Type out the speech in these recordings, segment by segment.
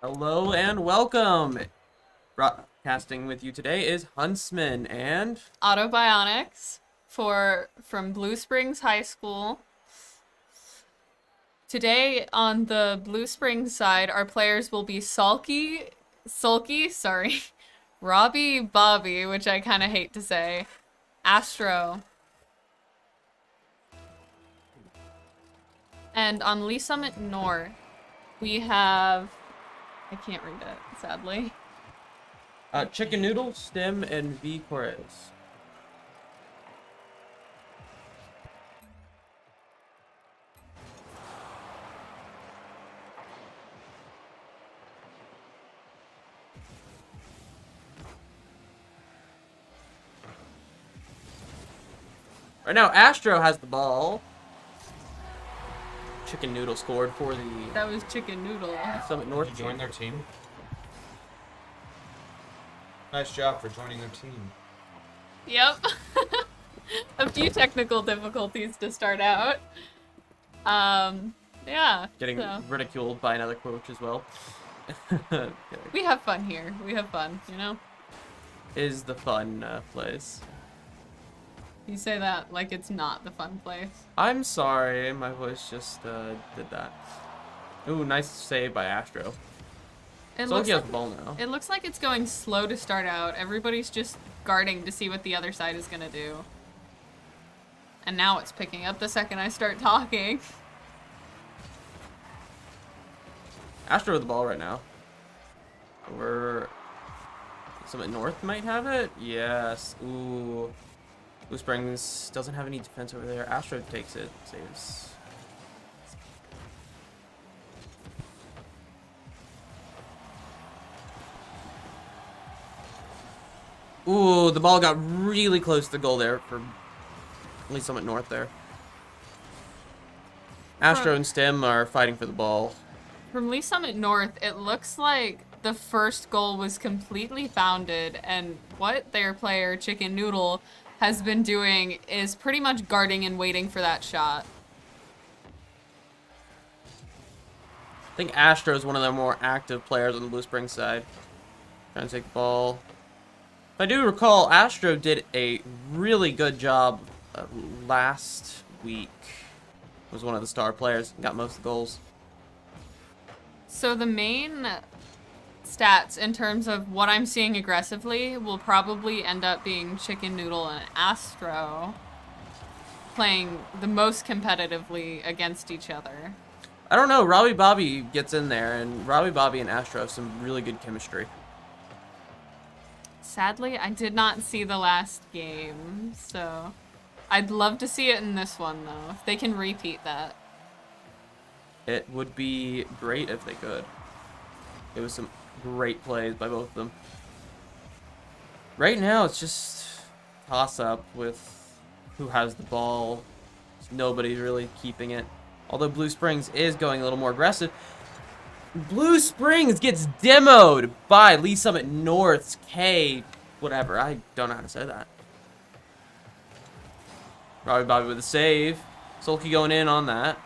Hello and welcome. Broadcasting with you today is Huntsman and Autobionics from Blue Springs High School. Today on the Blue Springs side, our players will be Sulky, Robbie Bobby, which I kind of hate to say, Astro. And on Lee Summit North, we have, I can't read it, sadly. Chicken Noodle, Stem, and V Chorus. Right now, Astro has the ball. Chicken Noodle scored for the That was Chicken Noodle. Summit North. Did you join their team? Nice job for joining their team. Yep. A few technical difficulties to start out. Yeah. Getting ridiculed by another coach as well. We have fun here. We have fun, you know? Is the fun place. You say that like it's not the fun place. I'm sorry, my voice just did that. Ooh, nice save by Astro. It So looks he has like, the ball now. it looks like it's going slow to start out. Everybody's just guarding to see what the other side is gonna do. And now it's picking up the second I start talking. Astro with the ball right now. Over Summit North might have it. Yes. Ooh. Blue Springs doesn't have any defense over there. Astro takes it. Saves. Ooh, the ball got really close to the goal there for at least Summit North there. Astro and Stem are fighting for the ball. From Lee Summit North, it looks like the first goal was completely founded, and what their player, Chicken Noodle, has been doing is pretty much guarding and waiting for that shot. I think Astro is one of the more active players on the Blue Springs side. Trying to take the ball. If I do recall, Astro did a really good job last week. Was one of the star players, got most of the goals. So the main stats in terms of what I'm seeing aggressively will probably end up being Chicken Noodle and Astro playing the most competitively against each other. I don't know, Robbie Bobby gets in there, and Robbie Bobby and Astro have some really good chemistry. Sadly, I did not see the last game, so I'd love to see it in this one, though, if they can repeat that. It would be great if they could. It was some great plays by both of them. Right now, it's just toss-up with who has the ball. Nobody's really keeping it. Although Blue Springs is going a little more aggressive. Blue Springs gets demoed by Lee Summit North's K. Whatever, I don't know how to say that. Robbie Bobby with a save. Sulky going in on that.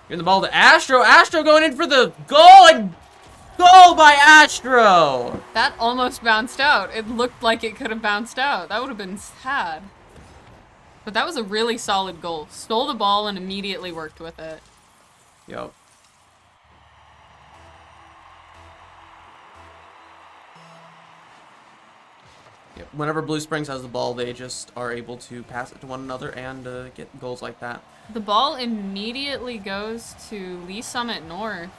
Giving the ball to Astro. Astro going in for the goal, and goal by Astro. That almost bounced out. It looked like it could have bounced out. That would have been sad. But that was a really solid goal. Stole the ball and immediately worked with it. Yep. Yep. Whenever Blue Springs has the ball, they just are able to pass it to one another and get goals like that. The ball immediately goes to Lee Summit North.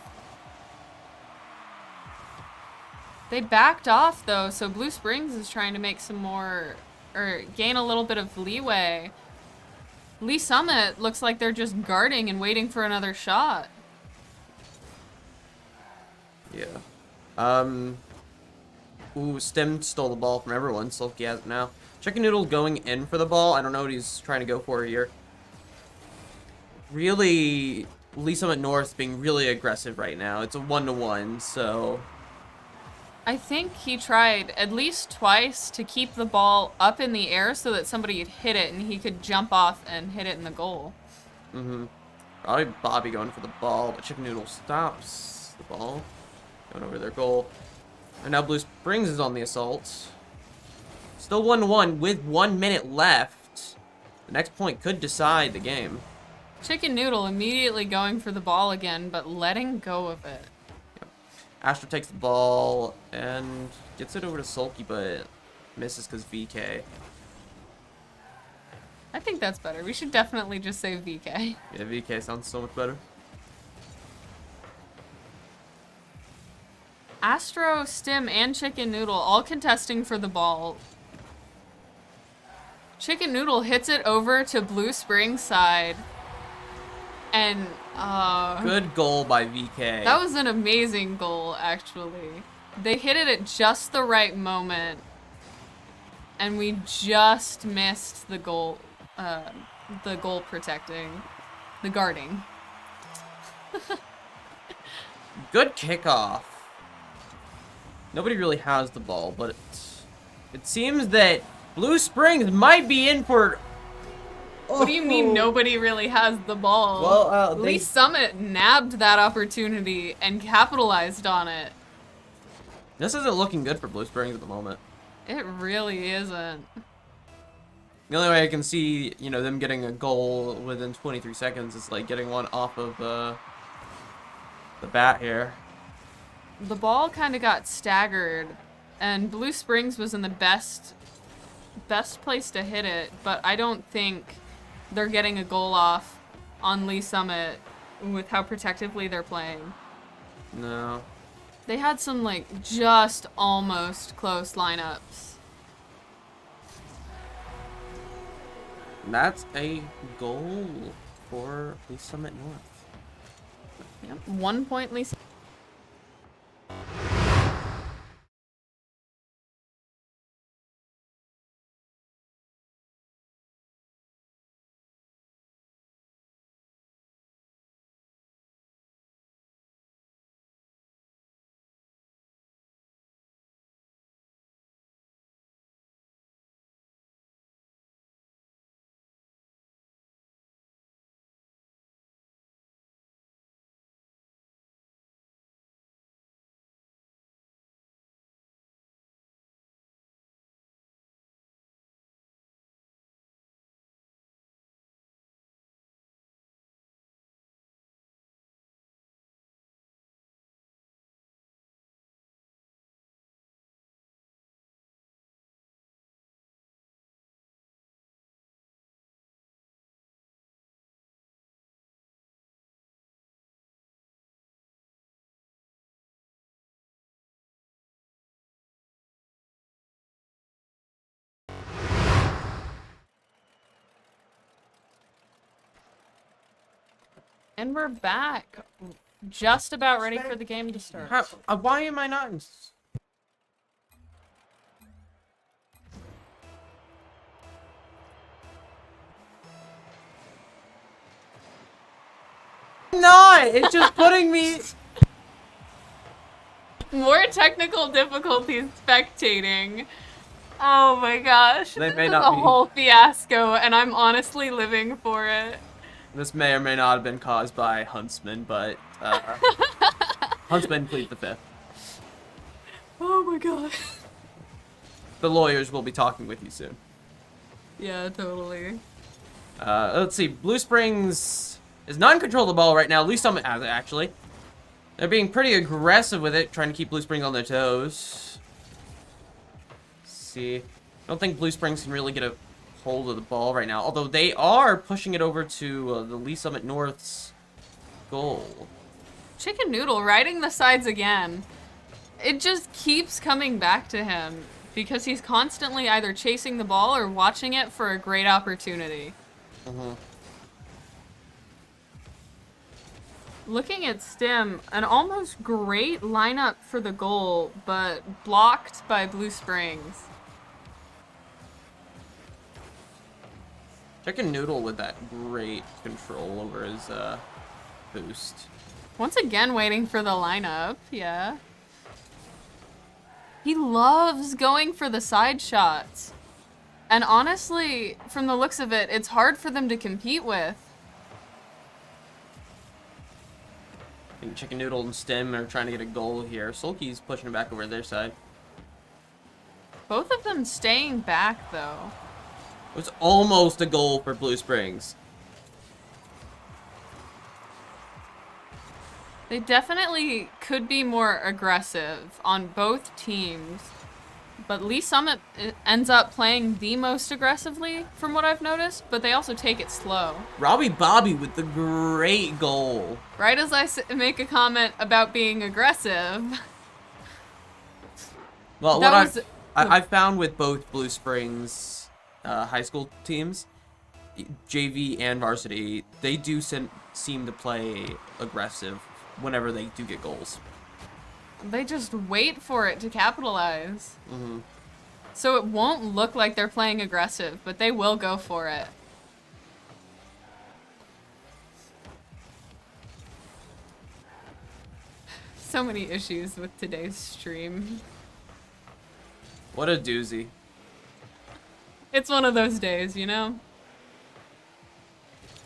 They backed off, though, so Blue Springs is trying to make some more, or gain a little bit of leeway. Lee Summit looks like they're just guarding and waiting for another shot. Yeah. Ooh, Stem stole the ball from everyone. Sulky has it now. Chicken Noodle going in for the ball. I don't know what he's trying to go for here. Really, Lee Summit North being really aggressive right now. It's a 1-to-1, so... I think he tried at least twice to keep the ball up in the air so that somebody could hit it and he could jump off and hit it in the goal. Mm-hmm. Probably Bobby going for the ball, but Chicken Noodle stops the ball. Going over their goal. And now Blue Springs is on the assault. Still 1-1 with 1 minute left. The next point could decide the game. Chicken Noodle immediately going for the ball again, but letting go of it. Yep. Astro takes the ball and gets it over to Sulky, but misses because VK. I think that's better. We should definitely just say VK. Yeah, VK sounds so much better. Astro, Stim, and Chicken Noodle all contesting for the ball. Chicken Noodle hits it over to Blue Springs side. And, Good goal by VK. that was an amazing goal, actually. They hit it at just the right moment. And we just missed the goal protecting. The guarding. Good kickoff. Nobody really has the ball, but it seems that Blue Springs might be in for... What do you mean nobody really has the ball? Well, Lee Summit nabbed that opportunity and capitalized on it. This isn't looking good for Blue Springs at the moment. It really isn't. The only way I can see, you know, them getting a goal within 23 seconds is like getting one off of the bat here. The ball kind of got staggered, and Blue Springs was in the best place to hit it, but I don't think they're getting a goal off on Lee Summit with how protectively they're playing. No. They had some, like, just almost close lineups. That's a goal for Lee Summit North. Yep, 1 point Lee Summit. And we're back. Just about ready for the game to start. Why am I not in... Not! It's just putting me... More technical difficulties spectating. Oh my gosh. They This may is not a be. whole fiasco, and I'm honestly living for it. This may or may not have been caused by Huntsman, but Huntsman plead the fifth. Oh my god. The lawyers will be talking with you soon. Yeah, totally. Let's see. Blue Springs is not in control of the ball right now. Lee Summit has it, actually. They're being pretty aggressive with it, trying to keep Blue Springs on their toes. Let's see. I don't think Blue Springs can really get a hold of the ball right now, although they are pushing it over to the Lee Summit North's goal. Chicken Noodle riding the sides again. It just keeps coming back to him because he's constantly either chasing the ball or watching it for a great opportunity. Looking at Stim, an almost great lineup for the goal, but blocked by Blue Springs. Chicken Noodle with that great control over his boost. Once again, waiting for the lineup, yeah. He loves going for the side shots. And honestly, from the looks of it, it's hard for them to compete with. think Chicken Noodle and Stim are trying to get a goal here. Sulky's pushing it back over their side. Both of them staying back, though. It was almost a goal for Blue Springs. They definitely could be more aggressive on both teams. But Lee Summit ends up playing the most aggressively, from what I've noticed, but they also take it slow. Robbie Bobby with the great goal. Right as I make a comment about being aggressive. Well, That what was I found with both Blue Springs high school teams, JV and varsity, they do seem to play aggressive whenever they do get goals. They just wait for it to capitalize. Mm-hmm. So it won't look like they're playing aggressive, but they will go for it. So many issues with today's stream. What a doozy. It's one of those days, you know?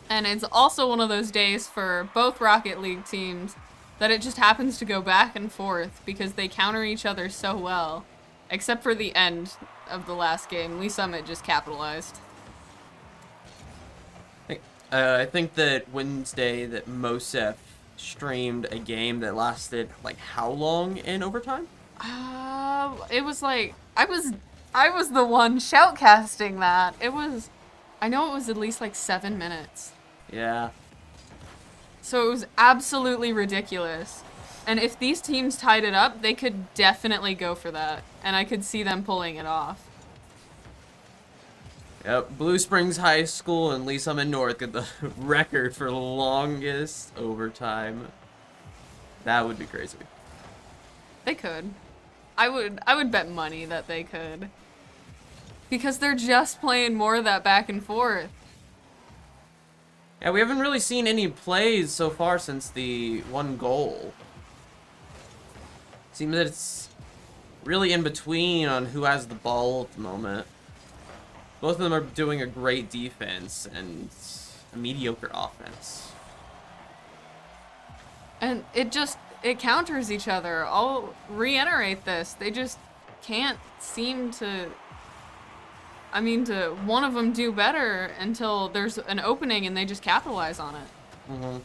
And it's also one of those days for both Rocket League teams that it just happens to go back and forth because they counter each other so well. Except for the end of the last game. Lee Summit just capitalized. I think that Wednesday that MOSEF streamed a game that lasted like how long in overtime? It was like I was the one shoutcasting that. I know it was at least like 7 minutes. Yeah. So it was absolutely ridiculous. And if these teams tied it up, they could definitely go for that. And I could see them pulling it off. Yep, Blue Springs High School and Lee Summit North get the record for longest overtime. That would be crazy. They could. I would bet money that they could. Because they're just playing more of that back and forth. Yeah, we haven't really seen any plays so far since the one goal. Seems that it's really in between on who has the ball at the moment. Both of them are doing a great defense and a mediocre offense. And it counters each other. I'll reiterate this. They just can't seem to one of them do better until there's an opening and they just capitalize on it. Mm-hmm.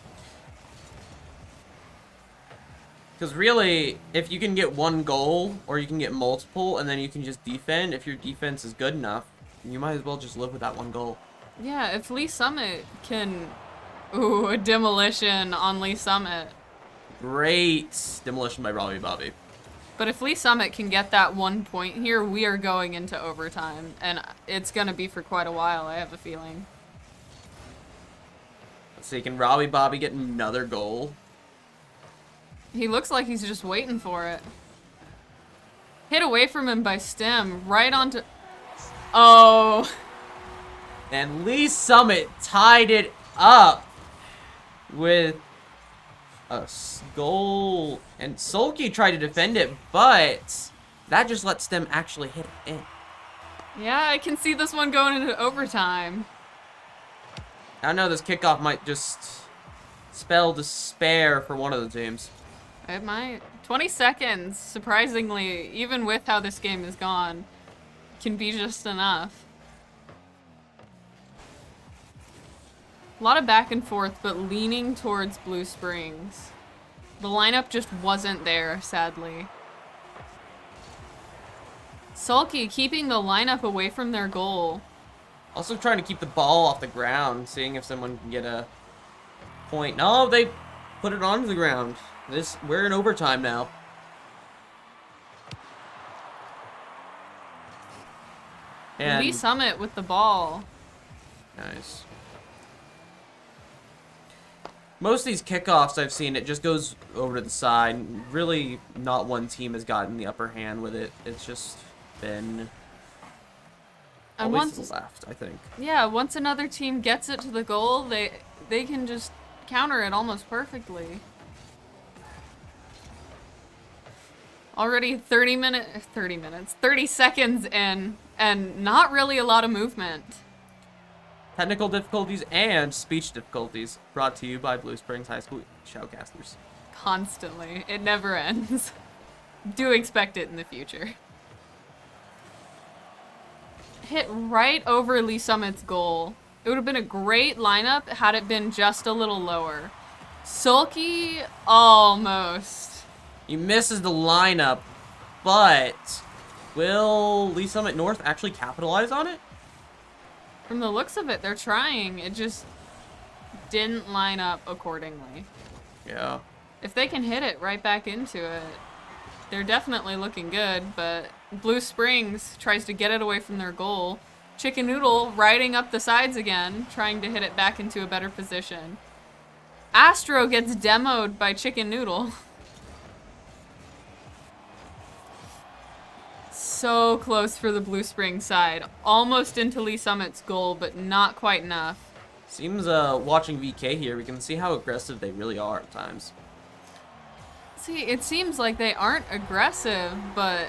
Because really, if you can get one goal, or you can get multiple, and then you can just defend, if your defense is good enough, you might as well just live with that one goal. Yeah, if Lee Summit can... Ooh, a demolition on Lee Summit. Great demolition by Robbie Bobby. But if Lee Summit can get that 1 point here, we are going into overtime. And it's going to be for quite a while, I have a feeling. Let's see, can Robbie Bobby get another goal? He looks like he's just waiting for it. Hit away from him by Stim, right onto... Oh. And Lee Summit tied it up with a goal. And Sulky tried to defend it, but that just lets them actually hit it in. Yeah, I can see this one going into overtime. I know this kickoff might just spell despair for one of the teams. It might. 20 seconds, surprisingly, even with how this game is gone, can be just enough. A lot of back and forth, but leaning towards Blue Springs. The lineup just wasn't there, sadly. Sulky keeping the lineup away from their goal. Also trying to keep the ball off the ground, seeing if someone can get a point. No, they put it onto the ground. We're in overtime now. And Lee Summit with the ball. Nice. Most of these kickoffs I've seen, it just goes over to the side. Really, not one team has gotten the upper hand with it. It's just been And always to the left, I think. Yeah, once another team gets it to the goal, they can just counter it almost perfectly. Already 30 seconds in, and not really a lot of movement. Technical difficulties and speech difficulties brought to you by Blue Springs High School Shoutcasters. constantly. It never ends. Do expect it in the future. Hit right over Lee Summit's goal. It would have been a great lineup had it been just a little lower. Sulky, almost. He misses the lineup, but will Lee Summit North actually capitalize on it? From the looks of it, they're trying. It just didn't line up accordingly. Yeah. If they can hit it right back into it, they're definitely looking good, but Blue Springs tries to get it away from their goal. Chicken Noodle riding up the sides again, trying to hit it back into a better position. Astro gets demoed by Chicken Noodle. So close for the Blue Springs side. Almost into Lee Summit's goal, but not quite enough. Seems, watching VK here, we can see how aggressive they really are at times. See, it seems like they aren't aggressive, but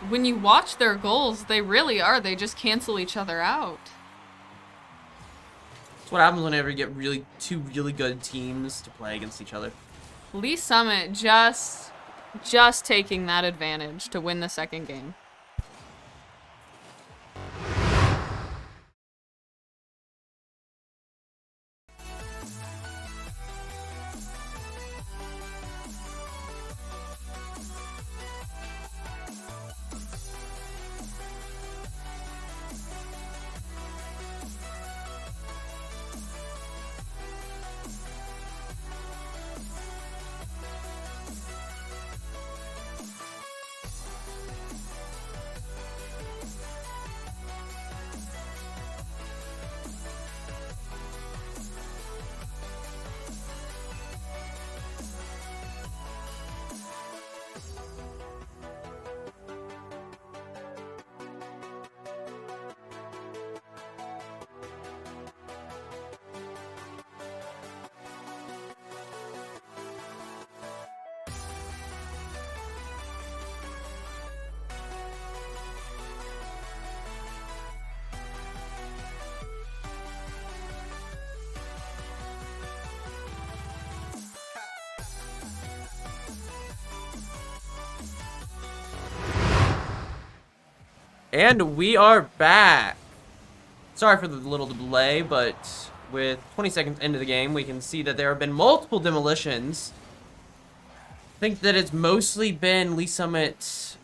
when you watch their goals, they really are. They just cancel each other out. That's what happens whenever you get two really good teams to play against each other. Lee Summit just taking that advantage to win the second game. And we are back. Sorry for the little delay, but with 20 seconds into the game, we can see that there have been multiple demolitions. I think that it's mostly been Lee Summit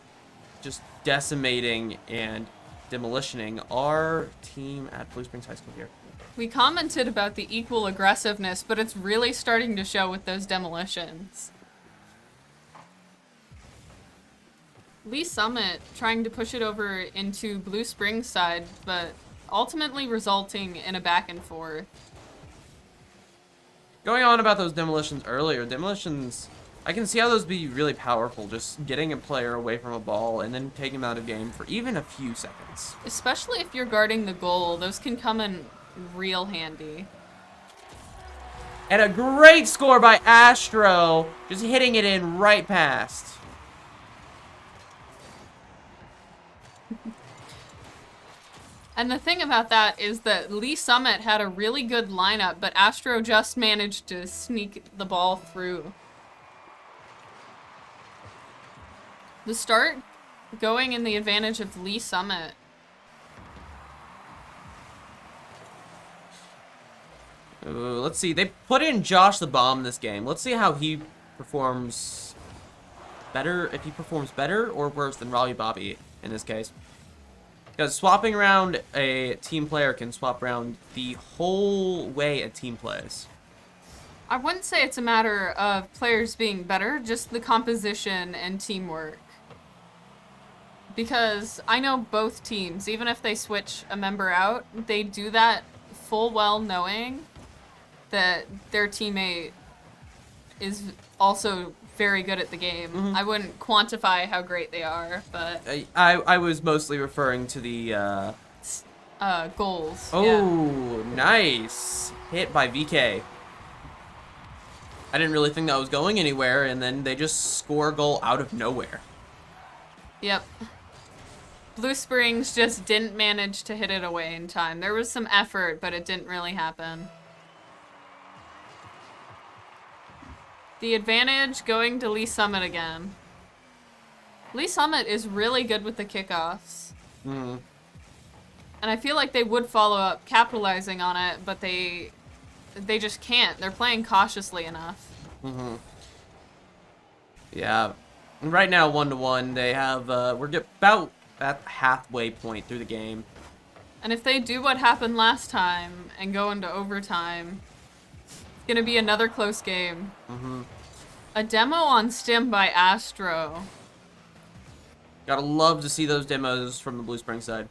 just decimating and demolitioning our team at Blue Springs High School here. We commented about the equal aggressiveness, but it's really starting to show with those demolitions. Lee Summit trying to push it over into Blue Springs side, but ultimately resulting in a back and forth. Going on about those demolitions earlier, demolitions, I can see how those be really powerful, just getting a player away from a ball and then taking them out of game for even a few seconds. Especially if you're guarding the goal, those can come in real handy. And a great score by Astro, just hitting it in right past. And the thing about that is that Lee Summit had a really good lineup, but Astro just managed to sneak the ball through. The start going in the advantage of Lee Summit. Let's see, they put in Josh the Bomb this game. Let's see how he performs better, if he performs better or worse than Raleigh Bobby in this case. Because swapping around a team player can swap around the whole way a team plays. I wouldn't say it's a matter of players being better, just the composition and teamwork. Because I know both teams, even if they switch a member out, they do that full well knowing that their teammate is also very good at the game. Mm-hmm. I wouldn't quantify how great they are, but I was mostly referring to the, goals. Oh, yeah. Nice. Hit by VK. I didn't really think that was going anywhere, and then they just score a goal out of nowhere. Yep. Blue Springs just didn't manage to hit it away in time. There was some effort, but it didn't really happen. The advantage going to Lee Summit again. Lee Summit is really good with the kickoffs. Mm-hmm. And I feel like they would follow up capitalizing on it, but they just can't. They're playing cautiously enough. Mm-hmm. Yeah. Right now, 1-1. They have, we're about at halfway point through the game. And if they do what happened last time and go into overtime, it's gonna be another close game. Mm-hmm. A demo on Stim by Astro. Gotta love to see those demos from the Blue Spring side.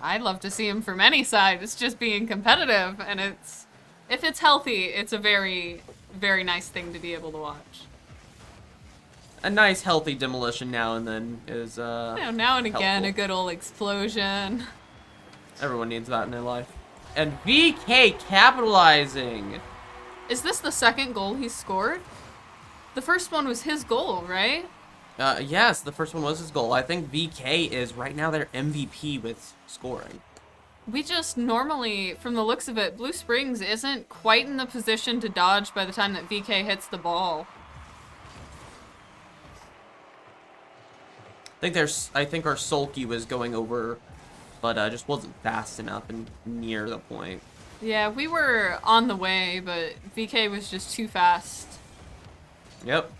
I'd love to see him from any side. It's just being competitive, and if it's healthy, it's a very, very nice thing to be able to watch. A nice, healthy demolition now and then is, Now and again, helpful. a good old explosion. Everyone needs that in their life. And VK capitalizing! Is this the second goal he scored? The first one was his goal, right? Yes, the first one was his goal. I think VK is right now their MVP with scoring. We just normally, from the looks of it, Blue Springs isn't quite in the position to dodge by the time that VK hits the ball. I think our sulky was going over, but just wasn't fast enough and near the point. Yeah, we were on the way, but VK was just too fast. Yep.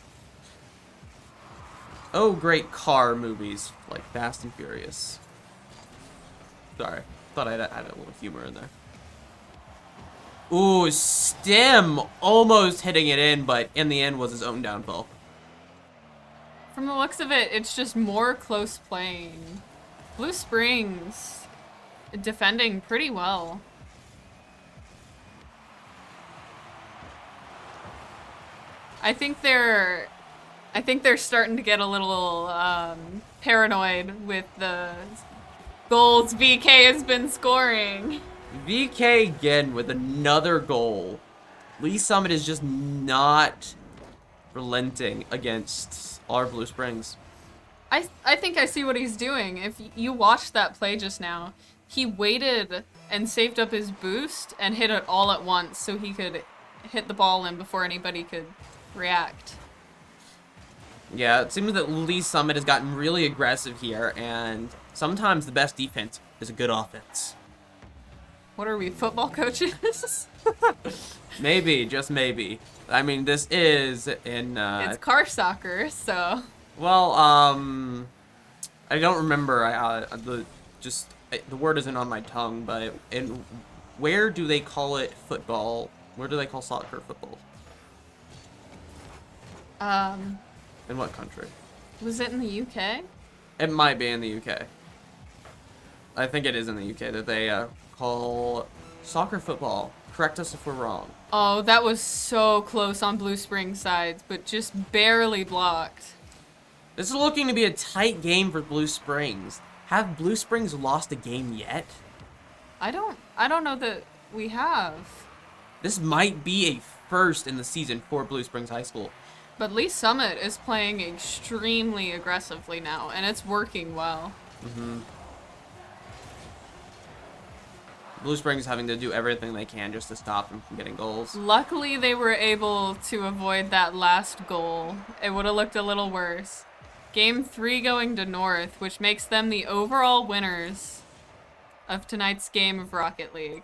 Oh, great car movies like Fast and Furious. Sorry, thought I'd add a little humor in there. Ooh, Stim almost hitting it in, but in the end was his own downfall. From the looks of it, it's just more close playing. Blue Springs defending pretty well. I think they're starting to get a little paranoid with the goals VK has been scoring. VK again with another goal. Lee Summit is just not relenting against our Blue Springs. I think I see what he's doing. If you watched that play just now, he waited and saved up his boost and hit it all at once so he could hit the ball in before anybody could react. Yeah, it seems that Lee Summit has gotten really aggressive here, and sometimes the best defense is a good offense. What are we, football coaches? Maybe, just maybe. I mean, this is in, It's car soccer, so... well, I don't remember, the word isn't on my tongue, but where do they call it football? Where do they call soccer football? In what country? Was it in the UK? It might be in the UK. I think it is in the UK that they call soccer football. Correct us if we're wrong. Oh, that was so close on Blue Springs sides, but just barely blocked. This is looking to be a tight game for Blue Springs. Have Blue Springs lost a game yet? I don't know that we have. This might be a first in the season for Blue Springs High School. But Lee Summit is playing extremely aggressively now, and it's working well. Mm-hmm. Blue Springs having to do everything they can just to stop them from getting goals. Luckily, they were able to avoid that last goal. It would have looked a little worse. Game 3 going to North, which makes them the overall winners of tonight's game of Rocket League.